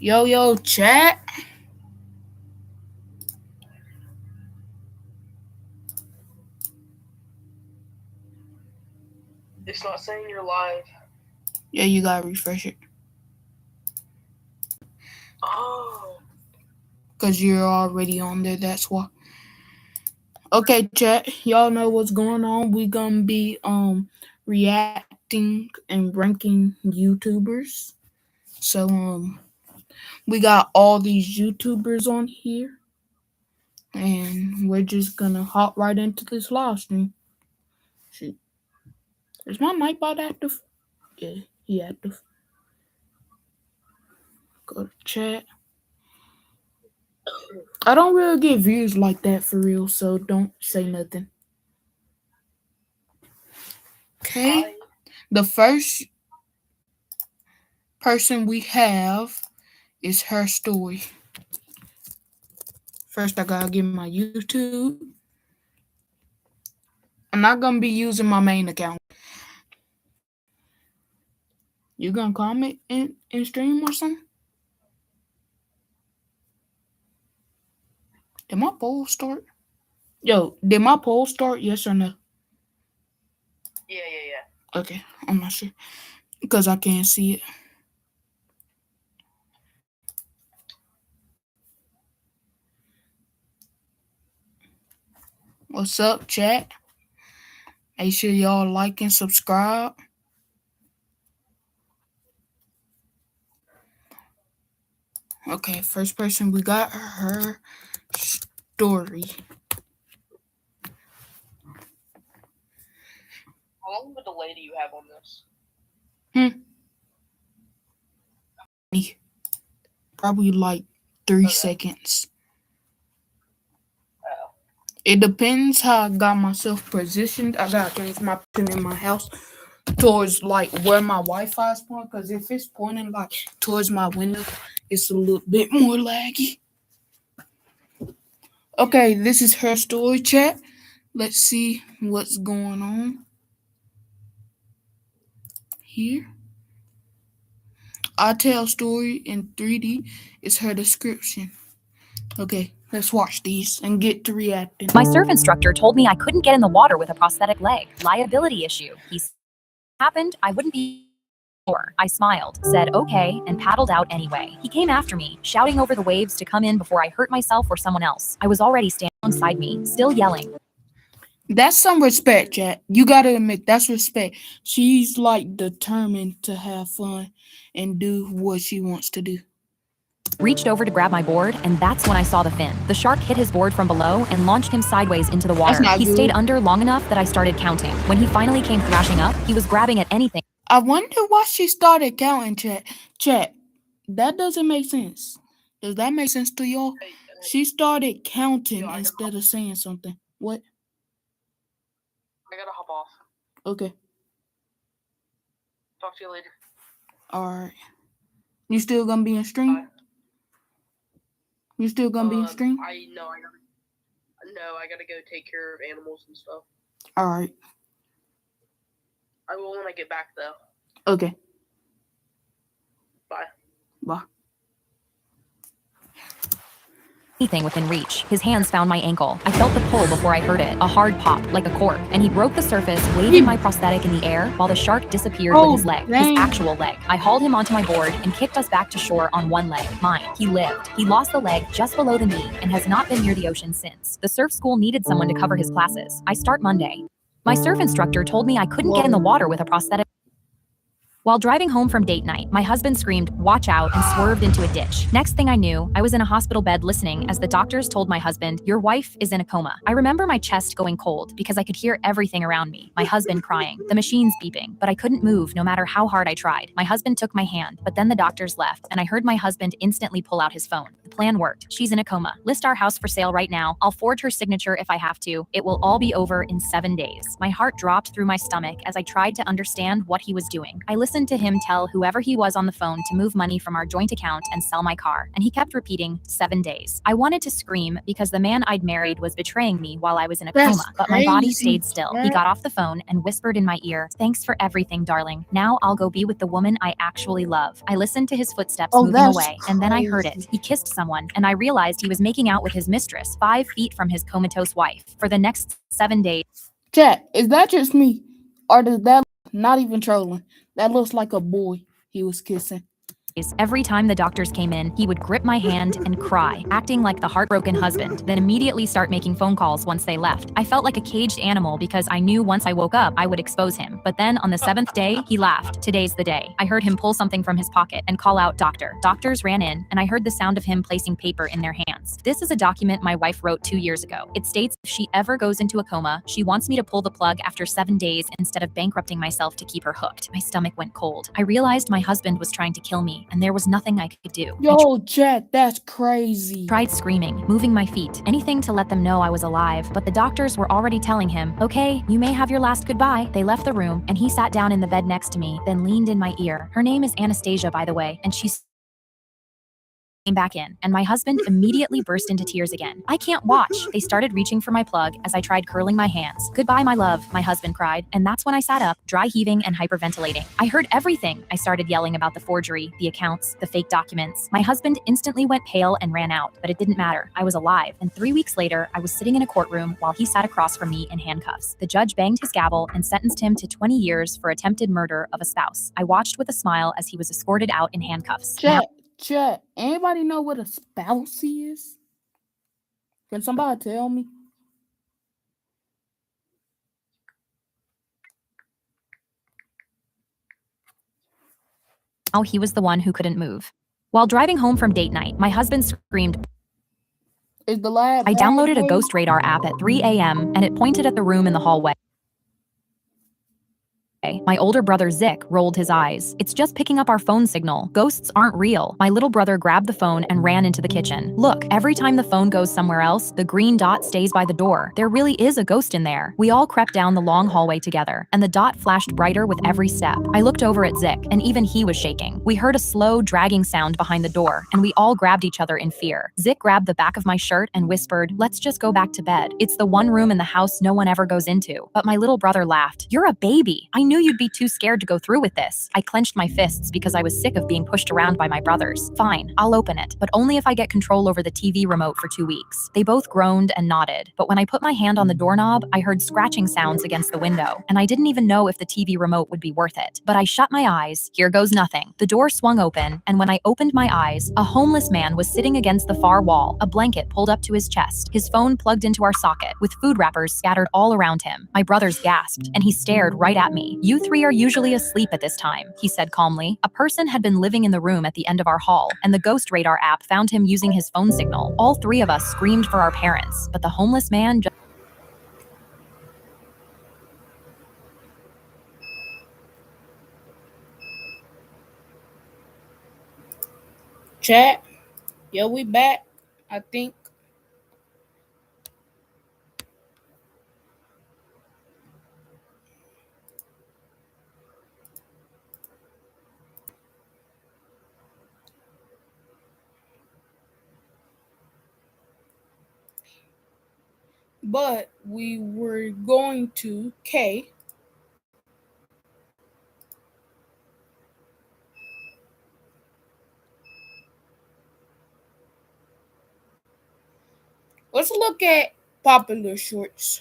Yo, chat. It's not saying you're live. Yeah, you gotta refresh it. Oh. Because you're already on there, that's why. Okay, chat. Y'all know what's going on. We gonna be reacting and ranking YouTubers. So we got all these YouTubers on here. And we're just gonna hop right into this live stream. Shoot. Is my mic bot active? Yeah, he active. Go to chat. I don't really get views like that for real, so don't say nothing. Okay. Hi. The first person we have is her story. First, I gotta get my YouTube. I'm not gonna be using my main account. You gonna comment in stream or something? Did my poll start? Yo, did my poll start? Yes or no? Yeah. Okay, I'm not sure because I can't see it. What's up, chat? Make sure y'all like and subscribe. Okay, first person we got her story. How long of a delay do you have on this? Probably like 3 seconds. It depends how I got myself positioned. I gotta change my position in my house towards like where my Wi-Fi is pointing. Because if it's pointing like towards my window, it's a little bit more laggy. Okay, this is her story, chat. Let's see what's going on here. I tell story in 3D. It's her description. Okay, let's watch these and get to reacting. My surf instructor told me I couldn't get in the water with a prosthetic leg. Liability issue. He happened, I wouldn't be sure. I smiled, said okay, and paddled out anyway. He came after me, shouting over the waves to come in before I hurt myself or someone else. I was already standing alongside me, still yelling. That's some respect, chat. You gotta admit, that's respect. She's like determined to have fun and do what she wants to do. Reached over to grab my board, and that's when I saw the fin. The shark hit his board from below and launched him sideways into the water. He stayed under long enough that I started counting. When he finally came thrashing up, he was grabbing at anything. I wonder why she started counting, chat. Chat, that doesn't make sense. Does that make sense to y'all? She started counting instead of saying something. What? I gotta hop off. Okay. Talk to you later. Alright. You still gonna be in stream? Bye. You still gonna be in stream? I gotta go take care of animals and stuff. Alright. I will when I get back though. Okay. Bye. Bye. Anything within reach. His hands found my ankle. I felt the pull before I heard it, a hard pop, like a cork, and he broke the surface, waving my prosthetic in the air while the shark disappeared with his leg, his actual leg. I hauled him onto my board and kicked us back to shore on one leg, mine. He lived. He lost the leg just below the knee and has not been near the ocean since. The surf school needed someone to cover his classes. I start Monday. My surf instructor told me I couldn't get in the water with a prosthetic. While driving home from date night, my husband screamed, "Watch out," and swerved into a ditch. Next thing I knew, I was in a hospital bed listening as the doctors told my husband, "Your wife is in a coma." I remember my chest going cold because I could hear everything around me. My husband crying, the machines beeping, but I couldn't move no matter how hard I tried. My husband took my hand, but then the doctors left, and I heard my husband instantly pull out his phone. The Plan worked. She's in a coma. List our house for sale right now. I'll forge her signature if I have to. It will all be over in 7 days. My heart dropped through my stomach as I tried to understand what he was doing. I listened to him tell whoever he was on the phone to move money from our joint account and sell my car, and he kept repeating 7 days. I wanted to scream because the man I'd married was betraying me while I was in a That's coma, but my body crazy, stayed still. He Chet. got off the phone and whispered in my ear, "Thanks for everything, darling. Now I'll go be with the woman I actually love." I listened to his footsteps Oh, moving that's away, and then I heard it. crazy. He kissed someone, and I realized he was making out with his mistress 5 feet from his comatose wife. For the next 7 days, Chat, is that just me? Or does that not even trolling? That looks like a boy he was kissing. every time the doctors came in, he would grip my hand and cry, acting like the heartbroken husband, then immediately start making phone calls once they left. I felt like a caged animal because I knew once I woke up, I would expose him. But then on the 7th day, he laughed. "Today's the day." I heard him pull something from his pocket and call out, "Doctor." Doctors ran in, and I heard the sound of him placing paper in their hands. This is a document my wife wrote 2 years ago. It states if she ever goes into a coma, she wants me to pull the plug after 7 days instead of bankrupting myself to keep her hooked. My stomach went cold. I realized my husband was trying to kill me, and there was nothing I could do. Yo, Chat, that's crazy. Tried screaming, moving my feet, anything to let them know I was alive, but the doctors were already telling him, "Okay, you may have your last goodbye." They left the room, and he sat down in the bed next to me, then leaned in my ear. Her name is Anastasia, by the way, and she's came back in, and my husband immediately burst into tears again. "I can't watch." They started reaching for my plug as I tried curling my hands. "Goodbye, my love," my husband cried, and that's when I sat up, dry heaving and hyperventilating. "I heard everything." I started yelling about the forgery, the accounts, the fake documents. My husband instantly went pale and ran out, but it didn't matter. I was alive, and 3 weeks later, I was sitting in a courtroom while he sat across from me in handcuffs. The judge banged his gavel and sentenced him to 20 years for attempted murder of a spouse. I watched with a smile as he was escorted out in handcuffs. Now, Chat, anybody know what a spouse is? Can somebody tell me? he was the one who couldn't move. While driving home from date night, my husband screamed. Is the lab I bad, downloaded a baby? Ghost Radar app at 3 a.m., and it pointed at the room in the hallway. My older brother Zick rolled his eyes. "It's just picking up our phone signal. Ghosts aren't real." My little brother grabbed the phone and ran into the kitchen. "Look, every time the phone goes somewhere else, the green dot stays by the door. There really is a ghost in there." We all crept down the long hallway together, and the dot flashed brighter with every step. I looked over at Zick, and even he was shaking. We heard a slow, dragging sound behind the door, and we all grabbed each other in fear. Zick grabbed the back of my shirt and whispered, "Let's just go back to bed. It's the one room in the house no one ever goes into." But my little brother laughed. "You're a baby. I knew you'd be too scared to go through with this." I clenched my fists because I was sick of being pushed around by my brothers. "Fine, I'll open it, but only if I get control over the TV remote for 2 weeks." They both groaned and nodded, but when I put my hand on the doorknob, I heard scratching sounds against the window, and I didn't even know if the TV remote would be worth it. But I shut my eyes. Here goes nothing. The door swung open, and when I opened my eyes, a homeless man was sitting against the far wall, a blanket pulled up to his chest, his phone plugged into our socket, with food wrappers scattered all around him. My brothers gasped, and he stared right at me. "You three are usually asleep at this time," he said calmly. A person had been living in the room at the end of our hall, and the Ghost Radar app found him using his phone signal. All three of us screamed for our parents, but the homeless man just Chat, yeah, we back. I think. But we were going to K. Let's look at popular shorts.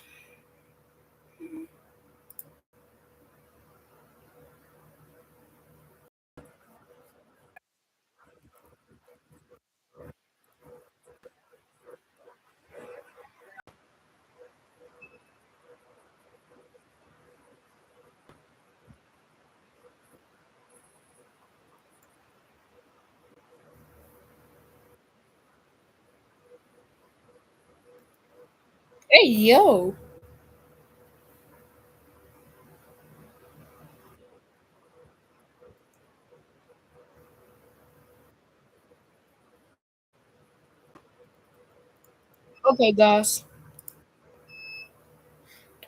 Hey, yo. Okay, guys.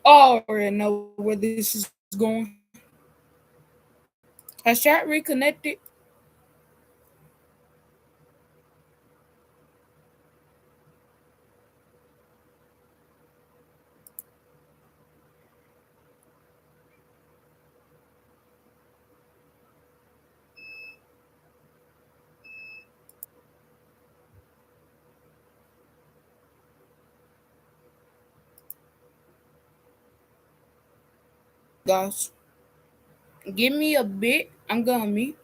I already know where this is going. Has chat reconnected? Guys, give me a bit. I'm gonna mute.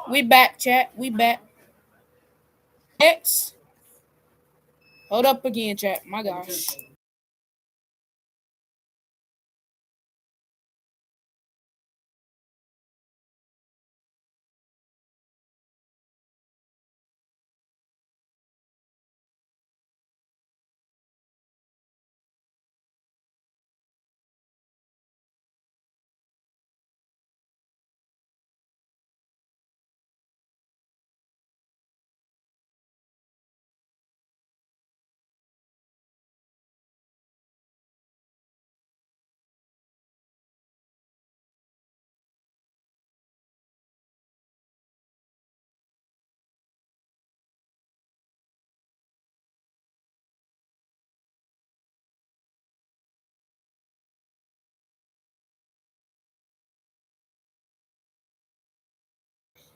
We back, chat. We back. Next. Hold up again, chat. My gosh.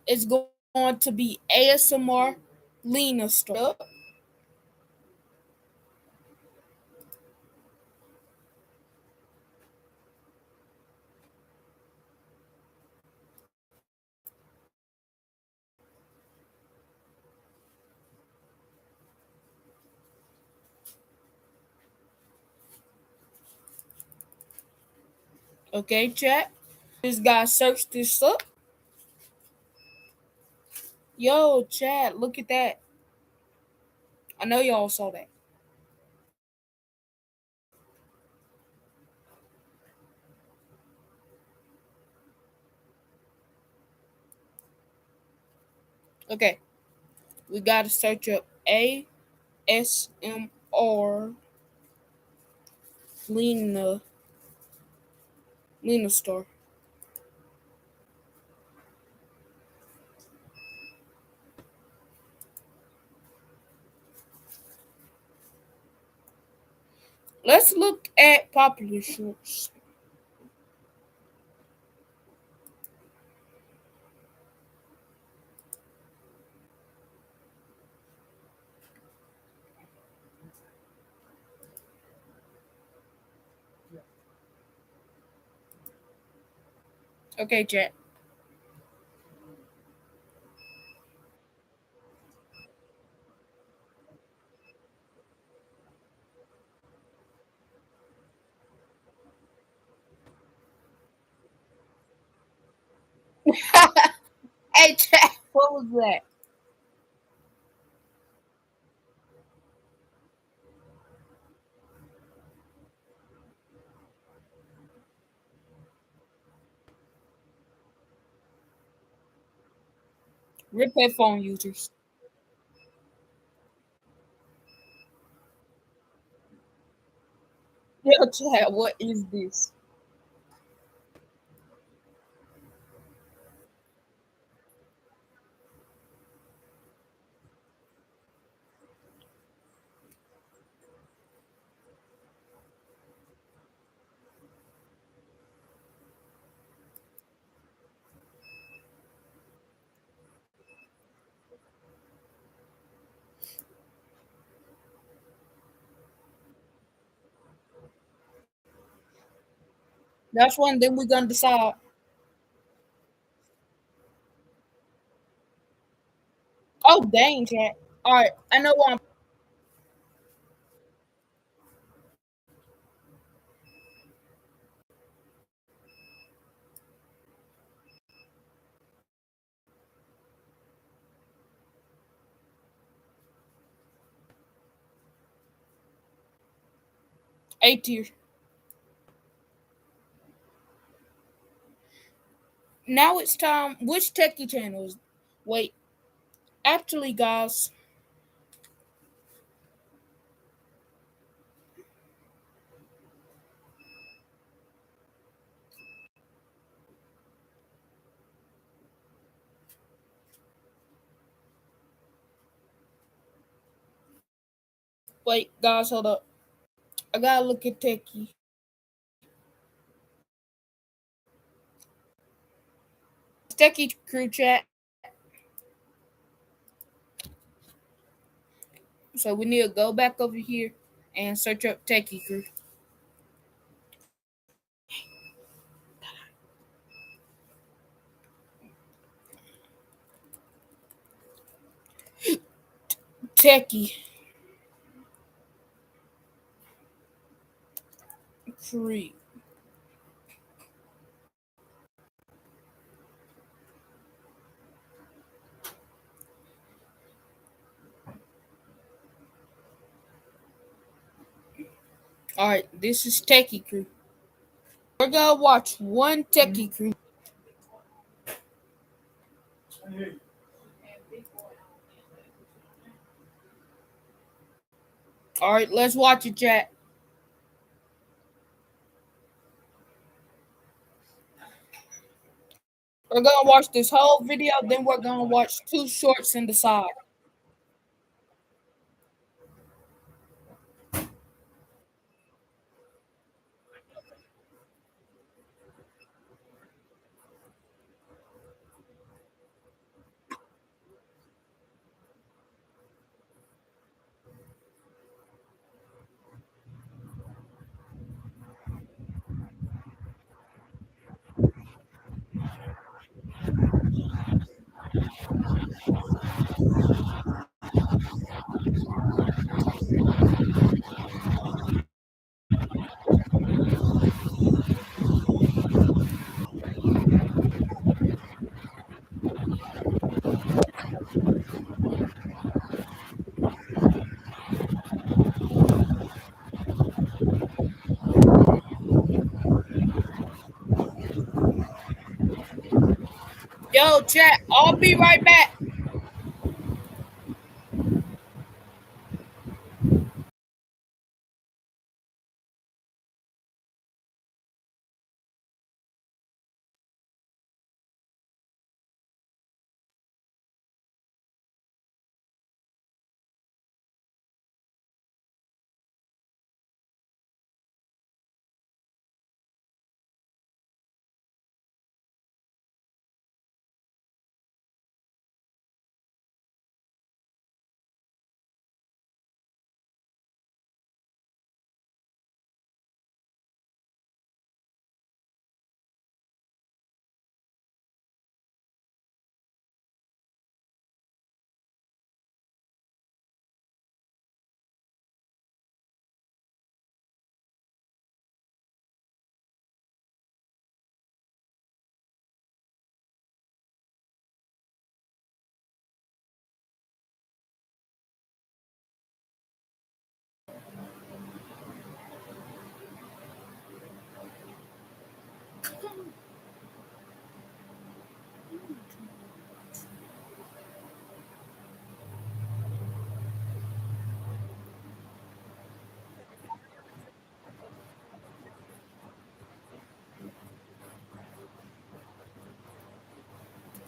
It's going to be ASMR Lena story. Okay, chat. This guy searched this up. Yo, chat, look at that. I know y'all saw that. Okay, we gotta search up ASMR Lena store. Let's look at popular shorts. Okay, chat. Hey, chat, what was that? Rip headphone users. Yo, chat, what is this? That's one. Then we're gonna decide. Oh dang, chat. All right, I know what I'm. A tier. Now it's time. Which techie channels? Wait, actually, guys. Wait, guys, hold up. I gotta look at techie. Techie crew chat. So we need to go back over here and search up techie crew. Techie crew. All right, this is techie crew. We're gonna watch one techie crew. All right, let's watch it, chat. We're gonna watch this whole video, then we're gonna watch two shorts in the side. Yo, chat, I'll be right back.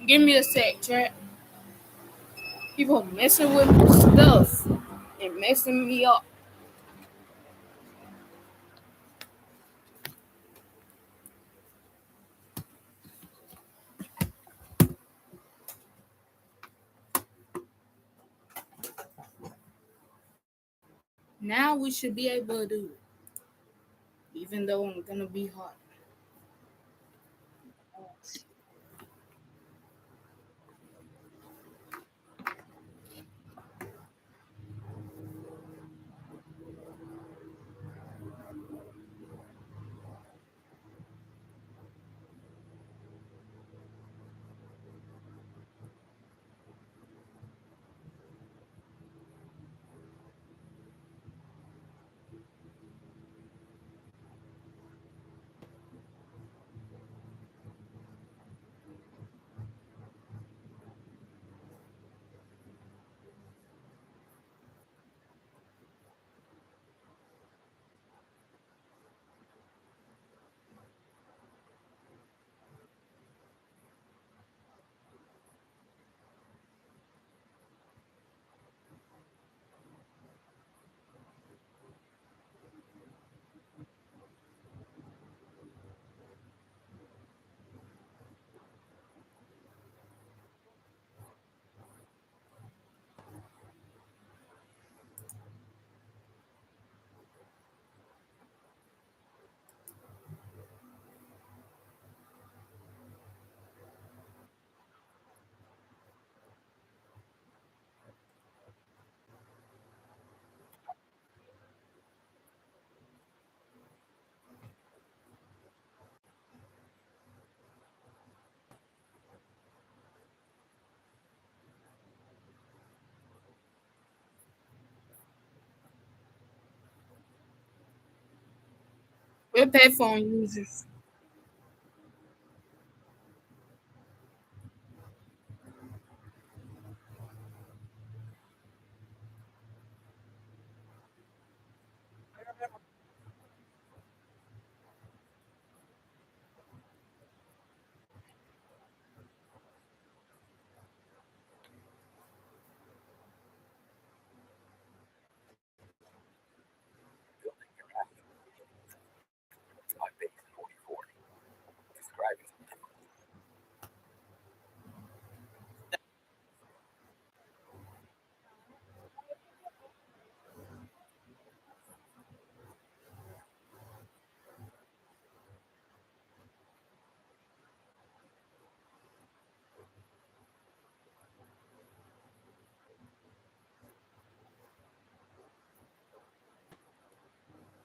Give me a sec, chat. People messing with my stuff and messing me up. Now we should be able to do it, even though I'm gonna be hot. We're payphone users.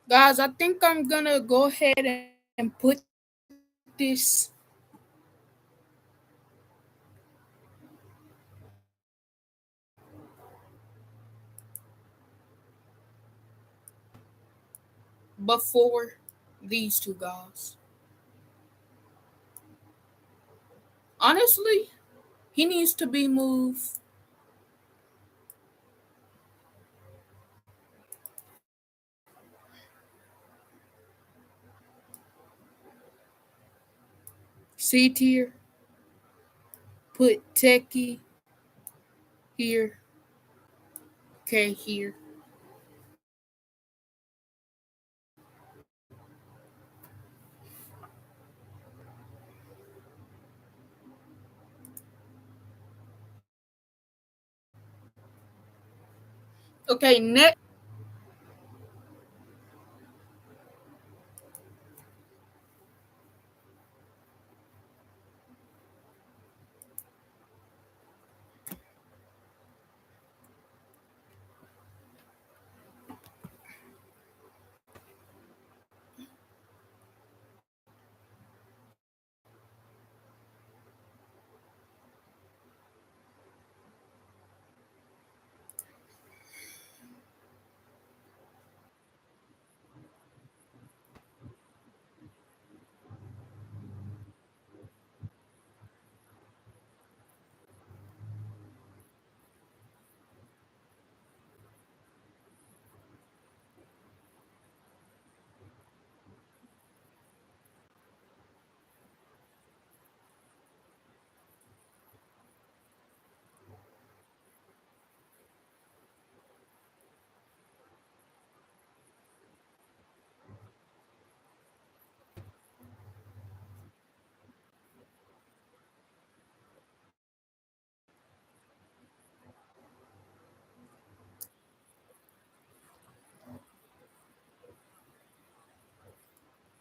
Guys, I think I'm gonna go ahead and put this before these two guys. Honestly, he needs to be moved. C tier, put techie here, K here. Okay, next.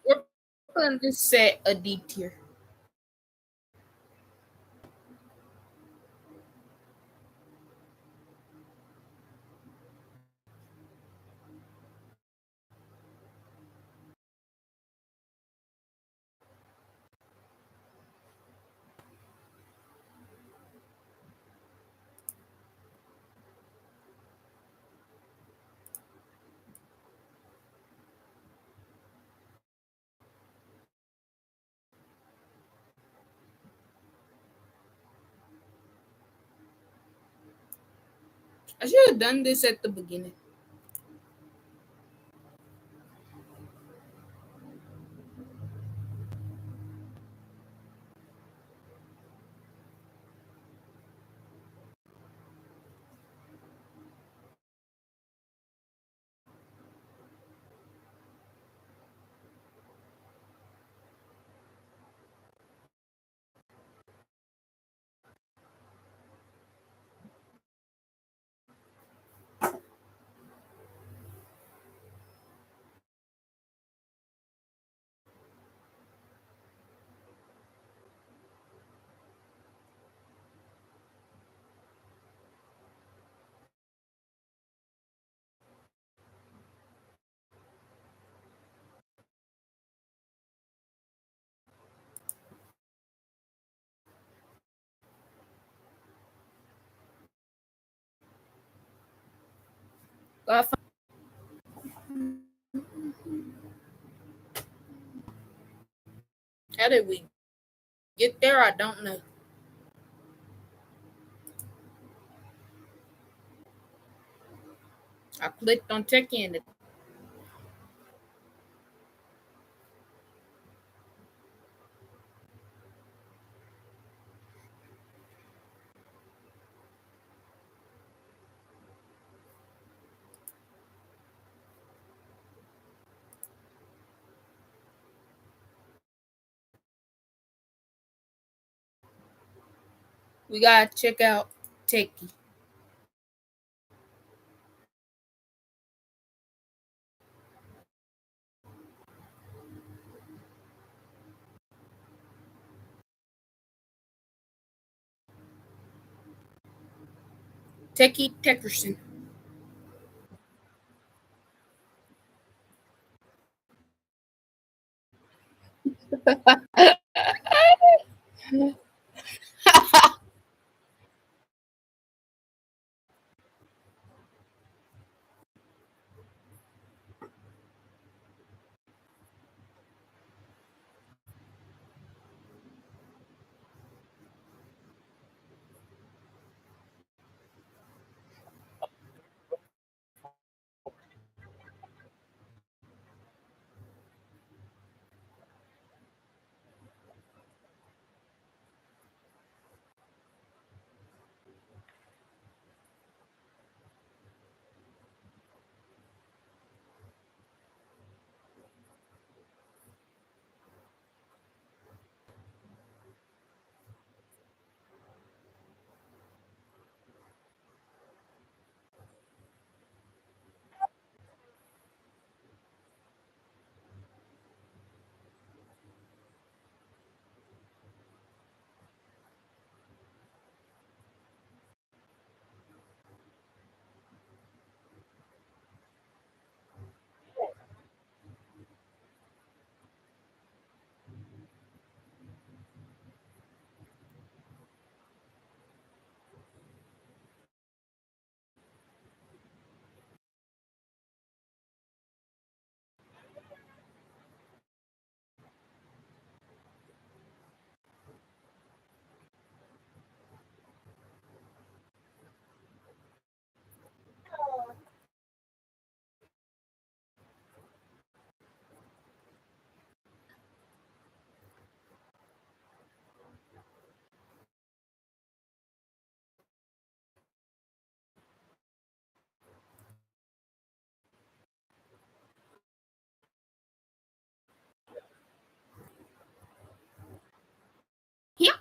We're putting this set a D tier. I should have done this at the beginning. I How did we get there? I don't know. I clicked on check in. We gotta check out Techie. Techie Techerson. Yeah,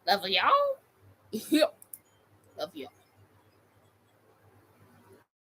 love y'all. Yeah, love y'all.